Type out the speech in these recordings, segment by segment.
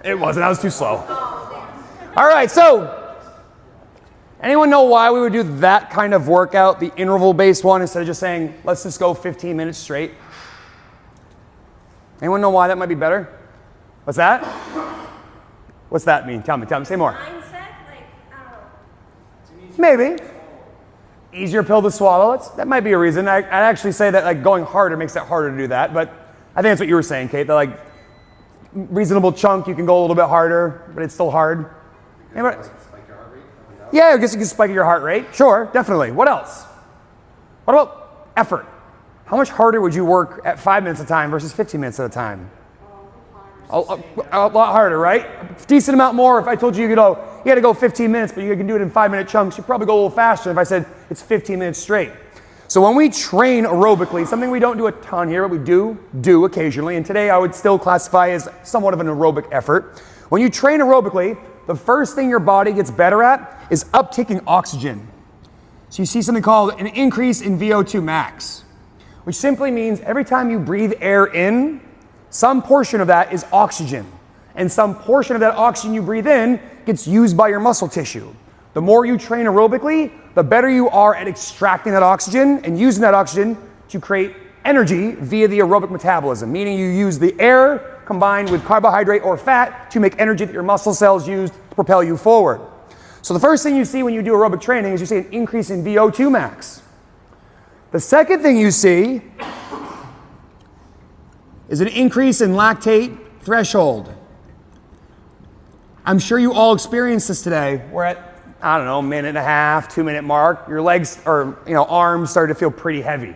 It wasn't, I was too slow. All right, so anyone know why we would do that kind of workout, the interval-based one, instead of just saying, let's just go 15 minutes straight? Anyone know why that might be better? What's that? What's that mean? Tell me, say more. Mindset, Maybe. Easier pill to swallow, that might be a reason. I'd actually say that like going harder makes it harder to do that, but I think that's what you were saying, Kate, that like reasonable chunk, you can go a little bit harder, but it's still hard. Anybody? Spike your heart rate? Yeah, I guess you can spike your heart rate. Sure, definitely. What else? What about effort? How much harder would you work at 5 minutes at a time versus 15 minutes at a time? A lot harder, right? Decent amount more. If I told you you had to go 15 minutes, but you can do it in 5-minute chunks, you'd probably go a little faster if I said it's 15 minutes straight. So when we train aerobically, something we don't do a ton here, but we do occasionally, and today I would still classify as somewhat of an aerobic effort. When you train aerobically, the first thing your body gets better at is uptaking oxygen. So you see something called an increase in VO2 max, which simply means every time you breathe air in, some portion of that is oxygen, and some portion of that oxygen you breathe in gets used by your muscle tissue. The more you train aerobically, the better you are at extracting that oxygen and using that oxygen to create energy via the aerobic metabolism, meaning you use the air combined with carbohydrate or fat to make energy that your muscle cells use to propel you forward. So the first thing you see when you do aerobic training is you see an increase in VO2 max. The second thing you see is an increase in lactate threshold. I'm sure you all experienced this today. We're at, I don't know, minute and a half, 2-minute mark. Your legs or arms started to feel pretty heavy. You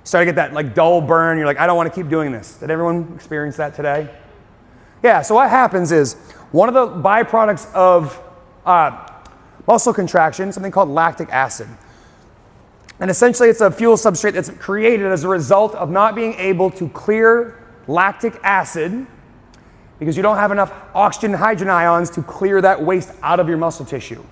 start to get that like dull burn. You're like, I don't want to keep doing this. Did everyone experience that today? Yeah, so what happens is one of the byproducts of muscle contraction, something called lactic acid. And essentially it's a fuel substrate that's created as a result of not being able to clear lactic acid because you don't have enough oxygen and hydrogen ions to clear that waste out of your muscle tissue.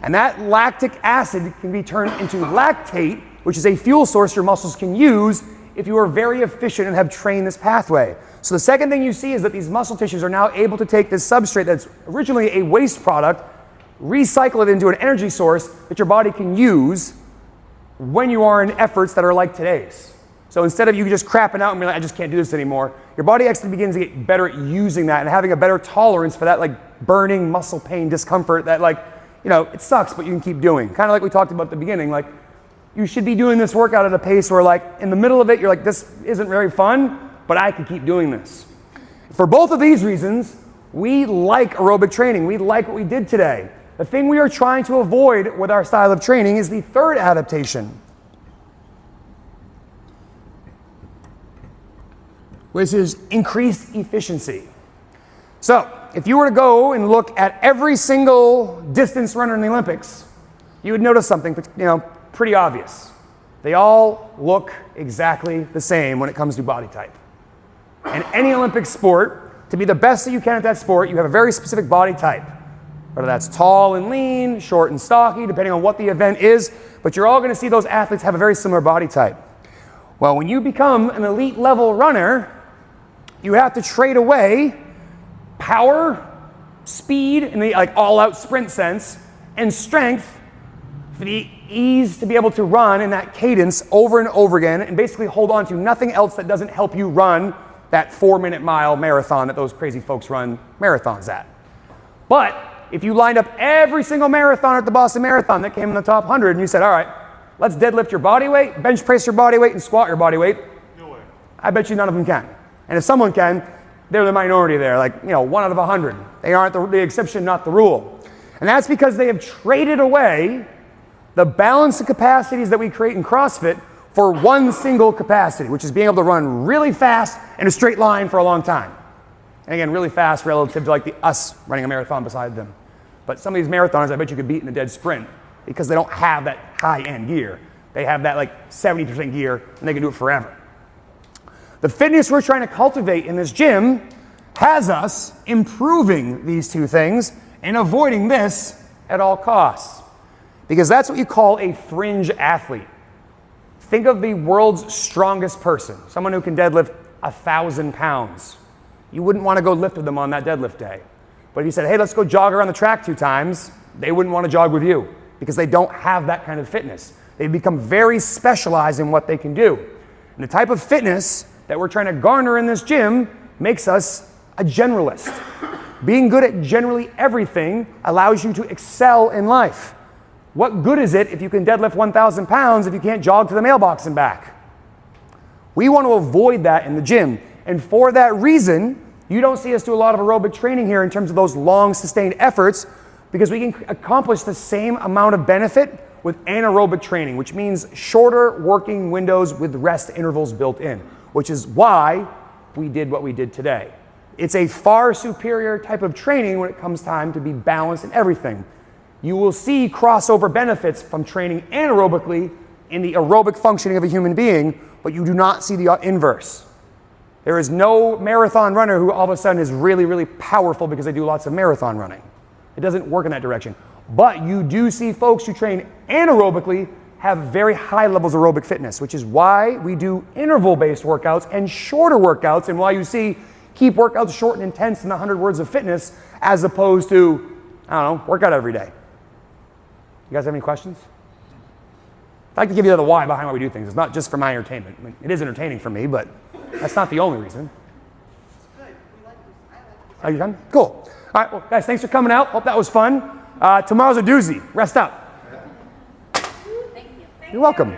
And that lactic acid can be turned into lactate, which is a fuel source your muscles can use if you are very efficient and have trained this pathway. So the second thing you see is that these muscle tissues are now able to take this substrate that's originally a waste product, recycle it into an energy source that your body can use when you are in efforts that are like today's. So instead of you just crapping out and being like, I just can't do this anymore, your body actually begins to get better at using that and having a better tolerance for that like burning muscle pain discomfort that it sucks, but you can keep doing. Kind of like we talked about at the beginning, like you should be doing this workout at a pace where like in the middle of it, you're like, this isn't very fun, but I can keep doing this. For both of these reasons, we like aerobic training. We like what we did today. The thing we are trying to avoid with our style of training is the third adaptation, which is increased efficiency. So if you were to go and look at every single distance runner in the Olympics, you would notice something pretty obvious. They all look exactly the same when it comes to body type. In any Olympic sport, to be the best that you can at that sport, you have a very specific body type. Whether that's tall and lean, short and stocky, depending on what the event is, but you're all gonna see those athletes have a very similar body type. Well, when you become an elite level runner, you have to trade away power, speed in the all-out sprint sense, and strength for the ease to be able to run in that cadence over and over again and basically hold on to nothing else that doesn't help you run that 4-minute mile marathon that those crazy folks run marathons at. But if you lined up every single marathoner at the Boston Marathon that came in the top 100 and you said, all right, let's deadlift your body weight, bench press your body weight, and squat your body weight, No way. I bet you none of them can. And if someone can, they're the minority there, 1 out of 100. They aren't the exception, not the rule. And that's because they have traded away the balance and capacities that we create in CrossFit for one single capacity, which is being able to run really fast in a straight line for a long time. And again, really fast relative to us running a marathon beside them. But some of these marathoners, I bet you could beat in a dead sprint because they don't have that high-end gear. They have that 70% gear and they can do it forever. The fitness we're trying to cultivate in this gym has us improving these two things and avoiding this at all costs. Because that's what you call a fringe athlete. Think of the world's strongest person, someone who can deadlift 1,000 pounds. You wouldn't want to go lift with them on that deadlift day. But if you said, hey, let's go jog around the track 2 times, they wouldn't want to jog with you because they don't have that kind of fitness. They've become very specialized in what they can do. And the type of fitness that we're trying to garner in this gym makes us a generalist. Being good at generally everything allows you to excel in life. What good is it if you can deadlift 1,000 pounds if you can't jog to the mailbox and back? We want to avoid that in the gym. And for that reason, you don't see us do a lot of aerobic training here in terms of those long sustained efforts, because we can accomplish the same amount of benefit with anaerobic training, which means shorter working windows with rest intervals built in, which is why we did what we did today. It's a far superior type of training when it comes time to be balanced in everything. You will see crossover benefits from training anaerobically in the aerobic functioning of a human being, but you do not see the inverse. There is no marathon runner who all of a sudden is really, really powerful because they do lots of marathon running. It doesn't work in that direction. But you do see folks who train anaerobically have very high levels of aerobic fitness, which is why we do interval-based workouts and shorter workouts, and why you see keep workouts short and intense in 100 words of fitness as opposed to, I don't know, workout every day. You guys have any questions? I'd like to give you the why behind why we do things. It's not just for my entertainment. I mean, it is entertaining for me, but that's not the only reason. It's good. We like this. I like this. Are you done? Cool. All right, well, guys, thanks for coming out. Hope that was fun. Tomorrow's a doozy. Rest up. Thank you. You're welcome.